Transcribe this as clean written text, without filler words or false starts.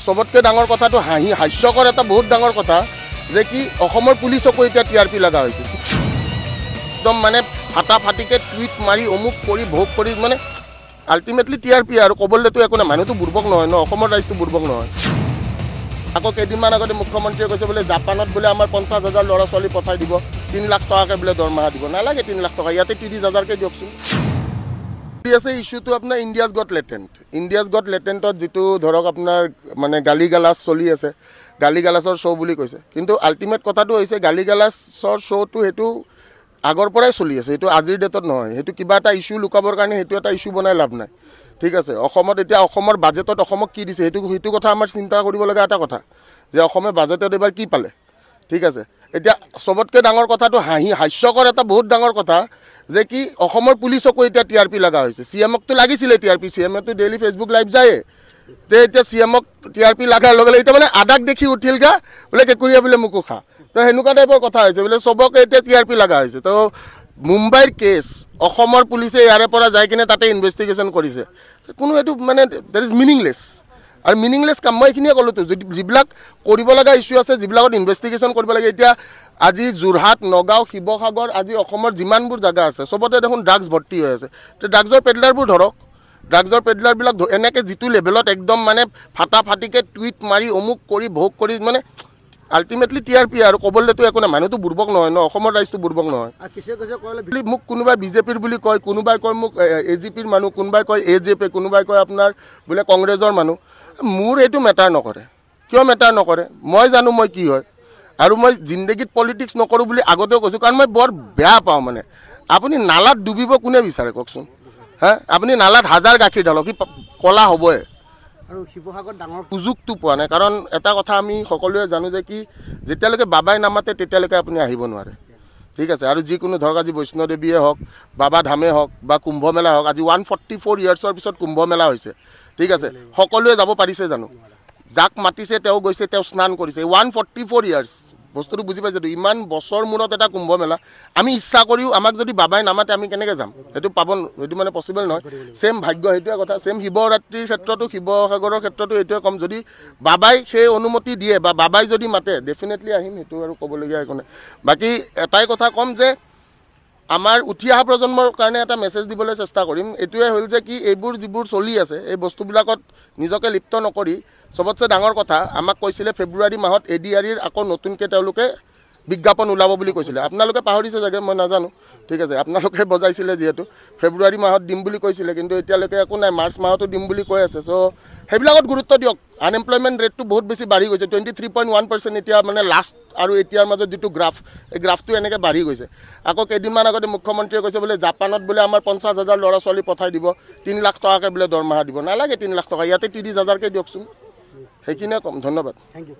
सबतके डाঙर कथाটো हास्यकर এটা बहुत डाঙर कथा যে কি অসমৰ পুলিচকো এতিয়া টিআৰপি লাগা হৈছে একদম মানে ফাটাফাটিকে টুইট মাৰি অমুক কৰি ভোগ কৰি মানে আলটিমেটলি টিআৰপি আৰু কবলেতো একো না মানুহটো বুৰ্বক নহয় ন অসমৰ ৰাইজটো বুৰ্বক নহয় আকৌ কেইদিনমান আগতে মুখ্যমন্ত্ৰীয়ে কৈছে বোলে জাপানত বোলে আমাৰ 50,000 ল'ৰা ছোৱালী পঠাই দিব 3 লাখ টকাকে বোলে দৰমহা দিব নালাগে 3 লাখ টকা ইয়াতে 30,000 কে দিয়কচোন আছে ইস্যুটো আপোনাৰ ইণ্ডিয়াজ গট লেটেণ্টত যেটো ধৰক আপোনাৰ মানে গালি গালাজ চলি আছে গালি গালাজৰ শ্ব' বুলি কৈছে কিন্তু আল্টিমেট কথাটো হৈছে গালি গালাজৰ শ্ব'টো হেতু আগৰ পৰাই চলি আছে হেতু আজিৰ ডেটত নহয় হেতু কিবা এটা ইস্যু লুকাবৰ কাৰণে হেতু এটা ইস্যু বনাই লাভ নাই ঠিক আছে অসমত এতিয়া অসমৰ বাজেটত অসমক কি দিছে হেতু কথা আমাৰ চিন্তা কৰিব লগা এটা কথা যে অসমে বাজেটত এবাৰ কি পালে ঠিক আছে এতিয়া সবতকে ডাঙৰ কথাটো হাস্যকৰ এটা বহুত ডাঙৰ কথা যে কি অসমৰ পুলিচকো এতিয়া টিআৰপি লাগা হৈছে সিএমকটো লাগিছিল টিআৰপি সিএমটো ডেইলি ফেসবুক লাইভ যায় তে এতিয়া সিএমক টিআৰপি লাগাৰ লগে এটা মানে আদাক দেখি উঠিলগা বলে কেকুৰিয়া বলে মুকু খা তো হেনুকা টাইপৰ কথা হৈছে বলে সবকে এতিয়া টিআৰপি লাগা হৈছে তো মুম্বাইৰ কেছ অসমৰ পুলিচে ইয়াৰে পৰা যাই কিনে তাতে ইনভেষ্টিগেশ্যন কৰিছে কোনো এটো মানে দ্যাট ইজ মিনিংলেছ আৰু মিনিংলেছ কাম মই এখিনিয়ে ক'লো তো যিবিলাক কৰিব লগা ইস্যু আছে যিবিলাকত ইনভেষ্টিগেশ্যন কৰিব লাগে এতিয়া আজি যোৰহাট নগাঁও শিৱসাগৰ আজি অসমৰ যিমানবোৰ জাগা আছে সবতে দেখোন ড্ৰাগছ ভৰ্তি হৈ আছে তে ড্ৰাগছৰ পেডলাৰবোৰ ধৰক ড্ৰাগছৰ পেডলাৰবিলাক এনেকে যিটো লেভেলত একদম মানে ফাটাফাটিকে টুইট মাৰি অমুক কৰি ভোগ কৰি মানে আলটিমেটলি টিআৰপি আৰু কবলেতো একো না মানুহটো বুৰ্বক নহয় ন অসমৰ ৰাইজটো বুৰ্বক নহয় মোক কোনোবাই বিজেপিৰ বুলি কয় কোনোবাই কয় মোক এজিপিৰ মানুহ কোনোবাই কয় এজেপি কোনোবাই কয় আপোনাৰ বোলে কংগ্ৰেছৰ মানুহ মোৰ এইটো মেটাৰ নকৰে কিয় মেটাৰ নকৰে মই জানো মই কি হয় আৰু মই জিন্দগীত পলিটিক্স নকৰো বুলি আগতেও কৈছো কাৰণ মই বৰ বেয়া পাওঁ মানে আপুনি নালাত ডুবিব কোনে বিচাৰে কওকচোন হ্যাঁ আপুনি নালাত হাজাৰ গাখীৰ ঢালক কি কলা হ'বই আৰু শিৱসাগৰ ডাঙৰ সুযোগটো পোৱা নাই কাৰণ এটা কথা আমি সকলোৱে জানো যে কি যেতিয়ালৈকে বাবাই নামাতে তেতিয়ালৈকে আপুনি আহিব নোৱাৰে ঠিক আছে আৰু যিকোনো ধৰক আজি বৈষ্ণৱদেৱীয়ে হওক বাবা ধামে হওক বা কুম্ভ মেলা হওক আজি 144 ইয়াৰ্ছৰ পিছত কুম্ভ মেলা হৈছে ঠিক আছে সকলোৱে যাব পাৰিছে জানো যাক মাতিছে তেওঁ গৈছে তেওঁ স্নান কৰিছে 144 ইয়াৰ্ছ বস্তুটো বুজি পাইছে ইমান বছৰ মূৰত এটা কুম্ভ মেলা আমি ইচ্ছা কৰিও আমাক যদি বাবাই নামাতে আমি কেনেকৈ যাম সেইটো পাব সেইটো মানে পচিবল নহয় সেম ভাগ্য সেইটোৱে কথা সেম শিৱৰাত্ৰিৰ ক্ষেত্ৰতো শিৱসাগৰৰ ক্ষেত্ৰতো এইটোৱে কম যদি বাবাই সেই অনুমতি দিয়ে বা বাবাই যদি মাতে ডেফিনেটলি আহিম সেইটো আৰু ক'বলগীয়া একো নাই বাকী এটাই কথা কম যে আমাৰ উঠি অহা প্ৰজন্মৰ কাৰণে এটা মেছেজ দিবলৈ চেষ্টা কৰিম এইটোৱে হ'ল যে কি এইবোৰ যিবোৰ চলি আছে এই বস্তুবিলাকত নিজকে লিপ্ত নকৰি সবতছে ডাঙৰ কথা আমাক কৈছিলে ফেব্ৰুৱাৰী মাহত এডিআৰিৰ আকৌ নতুনকৈ তেওঁলোকে বিজ্ঞাপন ওলাব বুলি কৈছিলে আপোনালোকে পাহৰিছে চাগে মই নাজানো ঠিক আছে আপোনালোকে বজাইছিলে যিহেতু ফেব্ৰুৱাৰী মাহত দিম বুলি কৈছিলে কিন্তু এতিয়ালৈকে একো নাই মাৰ্চ মাহতো দিম বুলি কৈ আছে চ' সেইবিলাকত গুৰুত্ব দিয়ক আনএমপ্লয়মেণ্ট ৰেটটো বহুত বেছি বাঢ়ি গৈছে 23.1% এতিয়া মানে লাষ্ট আৰু এতিয়াৰ মাজত যিটো গ্ৰাফ এই গ্ৰাফটো এনেকৈ বাঢ়ি গৈছে আকৌ কেইদিনমান আগতে মুখ্যমন্ত্ৰীয়ে কৈছে বোলে জাপানত বোলে আমাৰ 50,000 ল'ৰা ছোৱালী পঠাই দিব 3 লাখ টকাকে বোলে দৰমহা দিব নালাগে 3 লাখ টকা ইয়াতে 30,000 কে দিয়কচোন সেইখিনিয়ে কম ধন্যবাদ থেংক ইউ